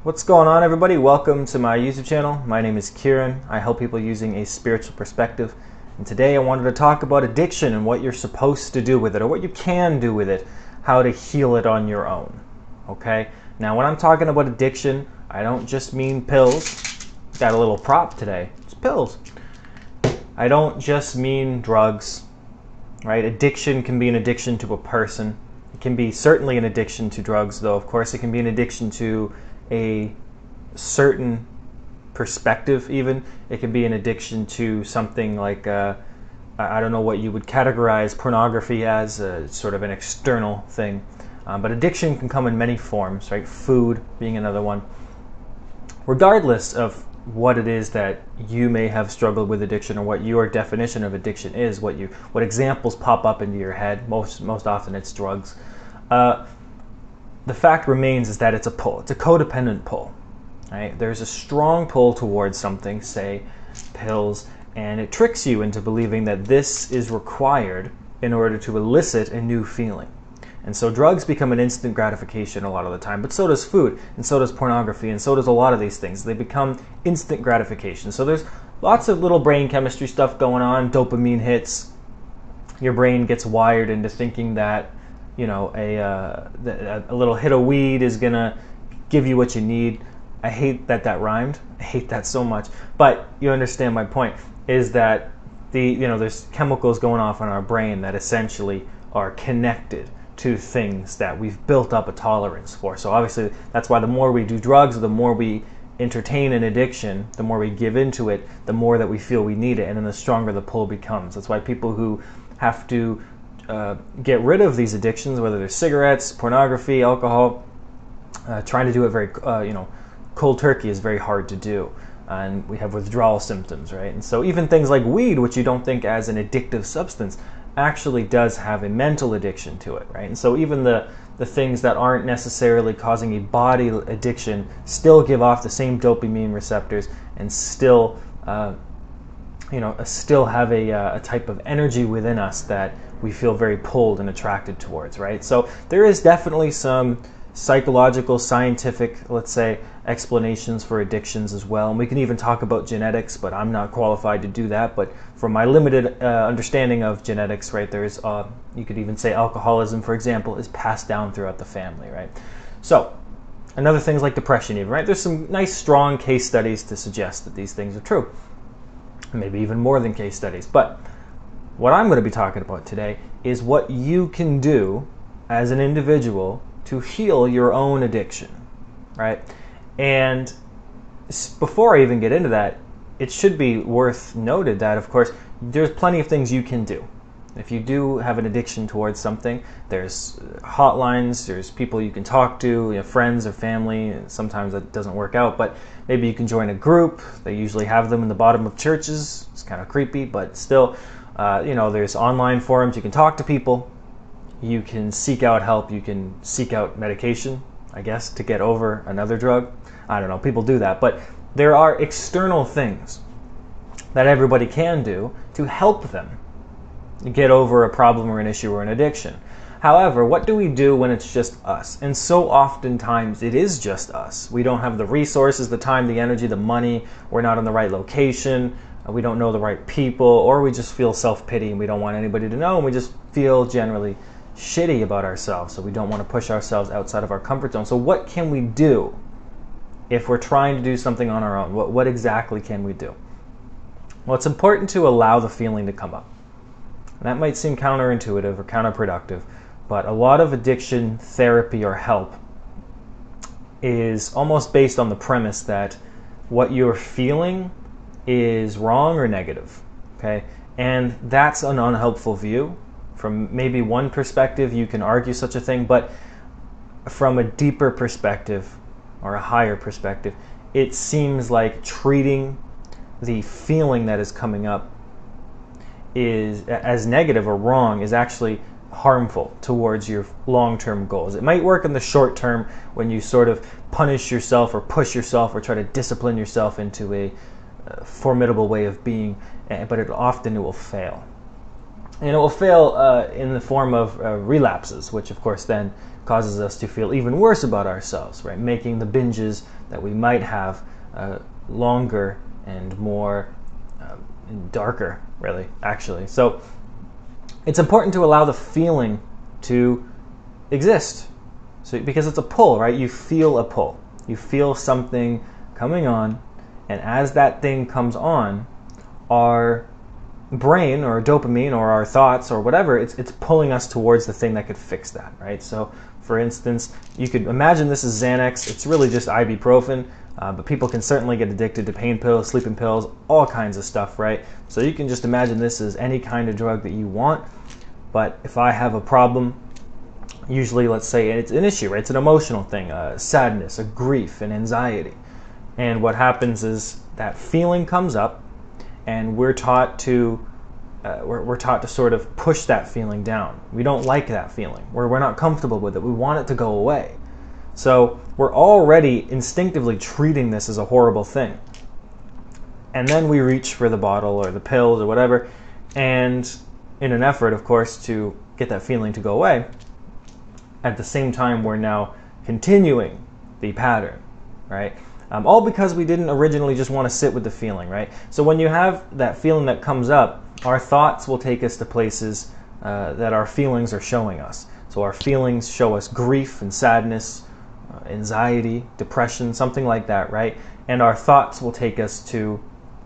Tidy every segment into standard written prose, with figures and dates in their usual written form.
What's going on, everybody? Welcome to my YouTube channel. My name is Kieran. I help people using a spiritual perspective. And today I wanted to talk about addiction and what you're supposed to do with it, or what you can do with it, how to heal it on your own. Okay? Now, when I'm talking about addiction, I don't just mean pills. Got a little prop today. It's pills. I don't just mean drugs, right? Addiction can be an addiction to a person. It can be certainly an addiction to drugs, though, of course. It can be an addiction to a certain perspective, even. It can be an addiction to something like, I don't know what you would categorize pornography as, sort of an external thing. But addiction can come in many forms, right? Food being another one. Regardless of what it is that you may have struggled with addiction, or what your definition of addiction is, what examples pop up into your head, most often it's drugs. The fact remains is that it's a pull. It's a codependent pull. Right? There's a strong pull towards something, say pills, and it tricks you into believing that this is required in order to elicit a new feeling. And so drugs become an instant gratification a lot of the time, but so does food, and so does pornography, and so does a lot of these things. They become instant gratification. So there's lots of little brain chemistry stuff going on. Dopamine hits. Your brain gets wired into thinking that, you know, a little hit of weed is gonna give you what you need. I hate that rhymed. I hate that so much. But you understand my point, is that there's chemicals going off in our brain that essentially are connected to things that we've built up a tolerance for. So obviously that's why the more we do drugs, the more we entertain an addiction, the more we give into it, the more that we feel we need it, and then the stronger the pull becomes. That's why people who have to get rid of these addictions, whether they're cigarettes, pornography, alcohol, trying to do it very, cold turkey is very hard to do. And we have withdrawal symptoms, right? And so even things like weed, which you don't think as an addictive substance, actually does have a mental addiction to it, right? And so even the things that aren't necessarily causing a body addiction still give off the same dopamine receptors and still, still have a type of energy within us that we feel very pulled and attracted towards, right? So there is definitely some psychological, scientific, let's say, explanations for addictions as well. And we can even talk about genetics, but I'm not qualified to do that. But from my limited understanding of genetics, right, there's, you could even say alcoholism, for example, is passed down throughout the family, right? So, and other things like depression even, right? There's some nice, strong case studies to suggest that these things are true. Maybe even more than case studies. But what I'm going to be talking about today is what you can do as an individual to heal your own addiction, right? And before I even get into that, it should be worth noted that, of course, there's plenty of things you can do. If you do have an addiction towards something, there's hotlines, there's people you can talk to, friends or family. Sometimes that doesn't work out, but maybe you can join a group. They usually have them in the bottom of churches. It's kind of creepy, but still, there's online forums. You can talk to people. You can seek out help. You can seek out medication, I guess, to get over another drug. I don't know. People do that. But there are external things that everybody can do to help them get over a problem or an issue or an addiction. However, what do we do when it's just us? And so oftentimes it is just us. We don't have the resources, the time, the energy, the money. We're not in the right location. We don't know the right people, or we just feel self-pity and we don't want anybody to know, and we just feel generally shitty about ourselves, so we don't want to push ourselves outside of our comfort zone. So what can we do if we're trying to do something on our own? What exactly can we do? Well, it's important to allow the feeling to come up. And that might seem counterintuitive or counterproductive, but a lot of addiction therapy or help is almost based on the premise that what you're feeling is wrong or negative, okay? And that's an unhelpful view. From maybe one perspective, you can argue such a thing, but from a deeper perspective or a higher perspective, it seems like treating the feeling that is coming up is as negative or wrong is actually harmful towards your long-term goals. It might work in the short term when you sort of punish yourself or push yourself or try to discipline yourself into a formidable way of being, but it will fail. And it will fail in the form of relapses, which of course then causes us to feel even worse about ourselves, right? Making the binges that we might have longer and more darker, really, actually. So it's important to allow the feeling to exist. So because it's a pull, right? You feel a pull. You feel something coming on, and as that thing comes on, our brain or dopamine or our thoughts or whatever, it's pulling us towards the thing that could fix that, right? So for instance, you could imagine this is Xanax. It's really just ibuprofen, but people can certainly get addicted to pain pills, sleeping pills, all kinds of stuff, right? So you can just imagine this as any kind of drug that you want. But if I have a problem, usually, let's say it's an issue, right? It's an emotional thing, sadness, a grief, an anxiety. And what happens is that feeling comes up, and we're taught to sort of push that feeling down. We don't like that feeling. We're not comfortable with it. We want it to go away. So we're already instinctively treating this as a horrible thing. And then we reach for the bottle or the pills or whatever, and in an effort, of course, to get that feeling to go away, at the same time we're now continuing the pattern, right? All because we didn't originally just want to sit with the feeling, right? So when you have that feeling that comes up, our thoughts will take us to places that our feelings are showing us. So our feelings show us grief and sadness, anxiety, depression, something like that, right? And our thoughts will take us to,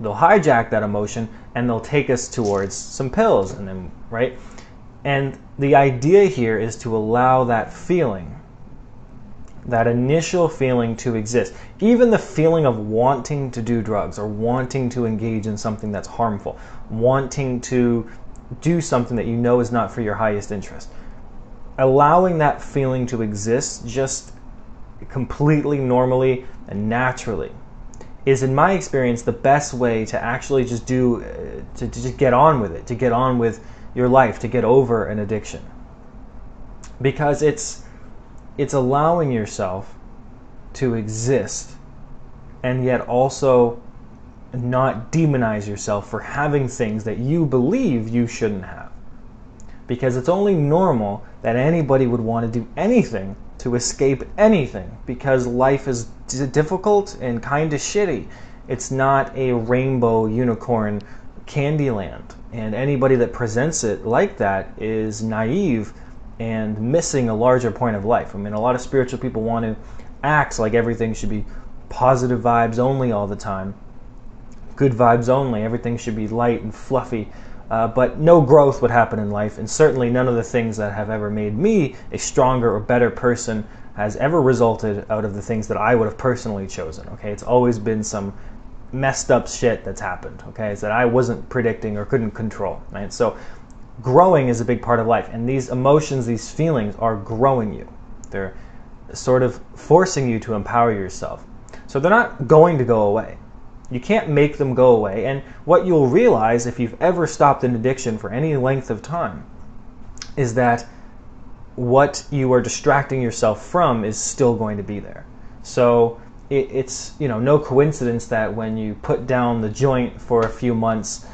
they'll hijack that emotion and they'll take us towards some pills, and then, right? And the idea here is to allow that feeling, that initial feeling, to exist. Even the feeling of wanting to do drugs or wanting to engage in something that's harmful, wanting to do something that you know is not for your highest interest. Allowing that feeling to exist just completely normally and naturally is, in my experience, the best way to actually just to just get on with it, to get on with your life, to get over an addiction. Because it's allowing yourself to exist and yet also not demonize yourself for having things that you believe you shouldn't have. Because it's only normal that anybody would want to do anything to escape anything, because life is difficult and kind of shitty. It's not a rainbow unicorn candy land, and anybody that presents it like that is naive and missing a larger point of life. I mean, a lot of spiritual people want to act like everything should be positive vibes only all the time, good vibes only, everything should be light and fluffy, but no growth would happen in life, and certainly none of the things that have ever made me a stronger or better person has ever resulted out of the things that I would have personally chosen, okay? It's always been some messed up shit that's happened, okay? It's that I wasn't predicting or couldn't control, right? So growing is a big part of life, and these emotions, these feelings are growing you. They're sort of forcing you to empower yourself. So they're not going to go away. You can't make them go away, and what you'll realize if you've ever stopped an addiction for any length of time is that what you are distracting yourself from is still going to be there. So it's no coincidence that when you put down the joint for a few months,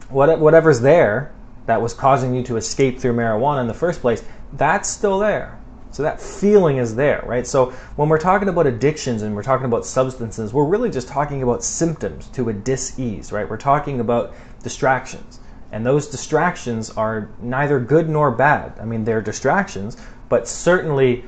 whatever's there that was causing you to escape through marijuana in the first place, that's still there. So that feeling is there, right? So when we're talking about addictions and we're talking about substances, we're really just talking about symptoms to a dis-ease, right? We're talking about distractions. And those distractions are neither good nor bad. I mean, they're distractions, but certainly,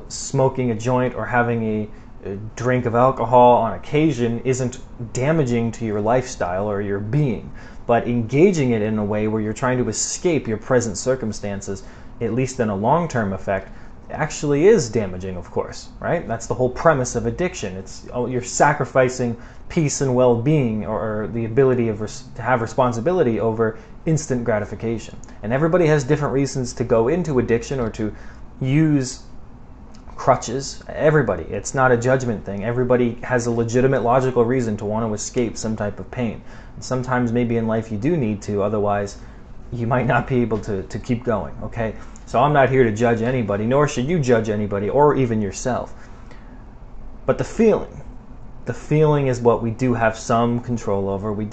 smoking a joint or having a drink of alcohol on occasion isn't damaging to your lifestyle or your being. But engaging it in a way where you're trying to escape your present circumstances, at least in a long-term effect, actually is damaging, of course, right? That's the whole premise of addiction. You're sacrificing peace and well-being or the ability to have responsibility over instant gratification. And everybody has different reasons to go into addiction or to use crutches. Everybody. It's not a judgment thing. Everybody has a legitimate logical reason to want to escape some type of pain. And sometimes maybe in life you do need to, otherwise you might not be able to keep going, okay? So I'm not here to judge anybody, nor should you judge anybody, or even yourself. But the feeling is what we do have some control over. We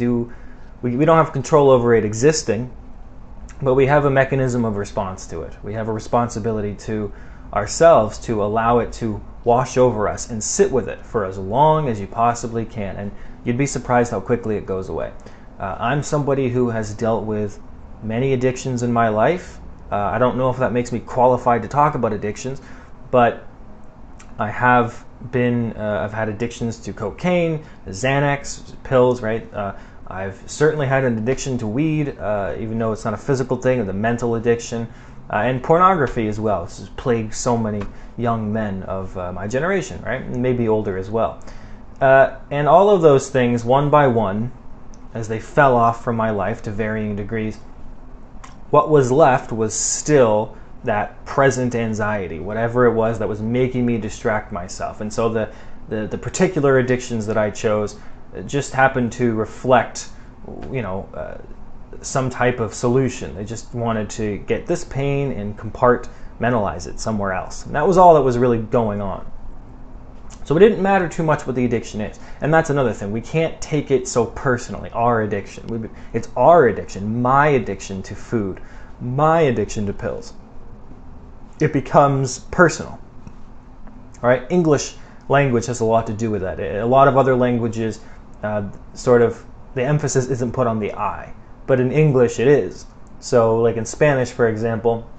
we don't have control over it existing, but we have a mechanism of response to it. We have a responsibility to ourselves to allow it to wash over us and sit with it for as long as you possibly can, and you'd be surprised how quickly it goes away. I'm somebody who has dealt with many addictions in my life. I don't know if that makes me qualified to talk about addictions, but I have been, I've had addictions to cocaine, Xanax, pills, right? I've certainly had an addiction to weed, even though it's not a physical thing, or the mental addiction, and pornography as well. This has plagued so many young men of my generation, right? And maybe older as well. And all of those things, one by one, as they fell off from my life to varying degrees, what was left was still that present anxiety, whatever it was that was making me distract myself. And so the particular addictions that I chose just happened to reflect, some type of solution. They just wanted to get this pain and compartmentalize it somewhere else. And that was all that was really going on. So it didn't matter too much what the addiction is. And that's another thing. We can't take it so personally, our addiction. It's our addiction, my addiction to food, my addiction to pills. It becomes personal. All right? English language has a lot to do with that. A lot of other languages, the emphasis isn't put on the I, but in English it is. So like in Spanish, for example,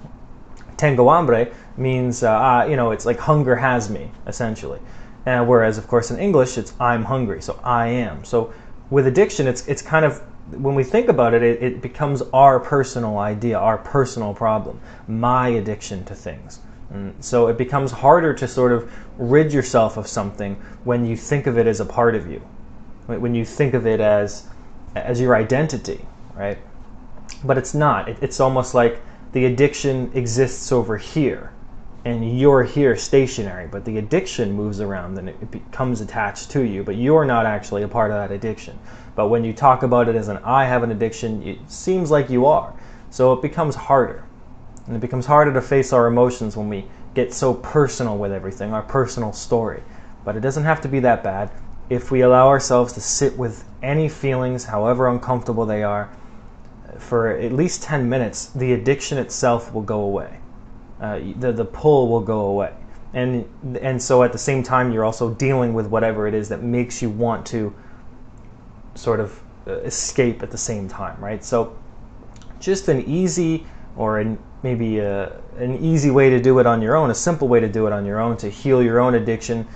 tengo hambre means, it's like hunger has me, essentially. Whereas, of course, in English, it's I'm hungry, so I am. So with addiction, it's kind of, when we think about it, it becomes our personal idea, our personal problem, my addiction to things. And so it becomes harder to sort of rid yourself of something when you think of it as a part of you, when you think of it as your identity, right? But it's not. It's almost like the addiction exists over here, and you're here stationary, but the addiction moves around and it becomes attached to you, but you're not actually a part of that addiction. But when you talk about it as an I have an addiction, it seems like you are. So it becomes harder. And it becomes harder to face our emotions when we get so personal with everything, our personal story. But it doesn't have to be that bad. If we allow ourselves to sit with any feelings, however uncomfortable they are, for at least 10 minutes, the addiction itself will go away. The pull will go away. And so at the same time, you're also dealing with whatever it is that makes you want to sort of escape at the same time, right? So just an easy, or maybe an easy way to do it on your own, a simple way to do it on your own, to heal your own addiction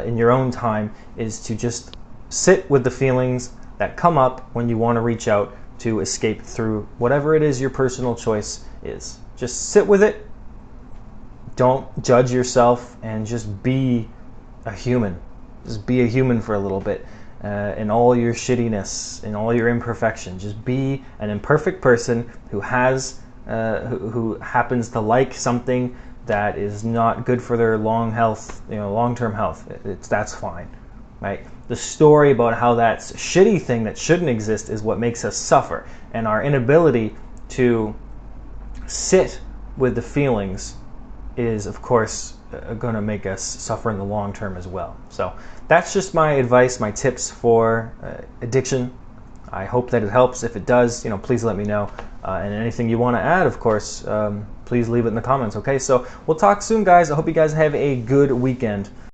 in your own time, is to just sit with the feelings that come up when you want to reach out to escape through whatever it is your personal choice is. Just sit with it. Don't judge yourself, and just be a human. Just be a human for a little bit. In all your shittiness, in all your imperfection, just be an imperfect person who happens to like something that is not good for their long-term health. That's fine, right? The story about how that's a shitty thing that shouldn't exist is what makes us suffer, and our inability to sit with the feelings is, of course, going to make us suffer in the long term as well. So that's just my advice, my tips for addiction. I hope that it helps. If it does, please let me know. And anything you want to add, of course, please leave it in the comments. Okay, so we'll talk soon, guys. I hope you guys have a good weekend.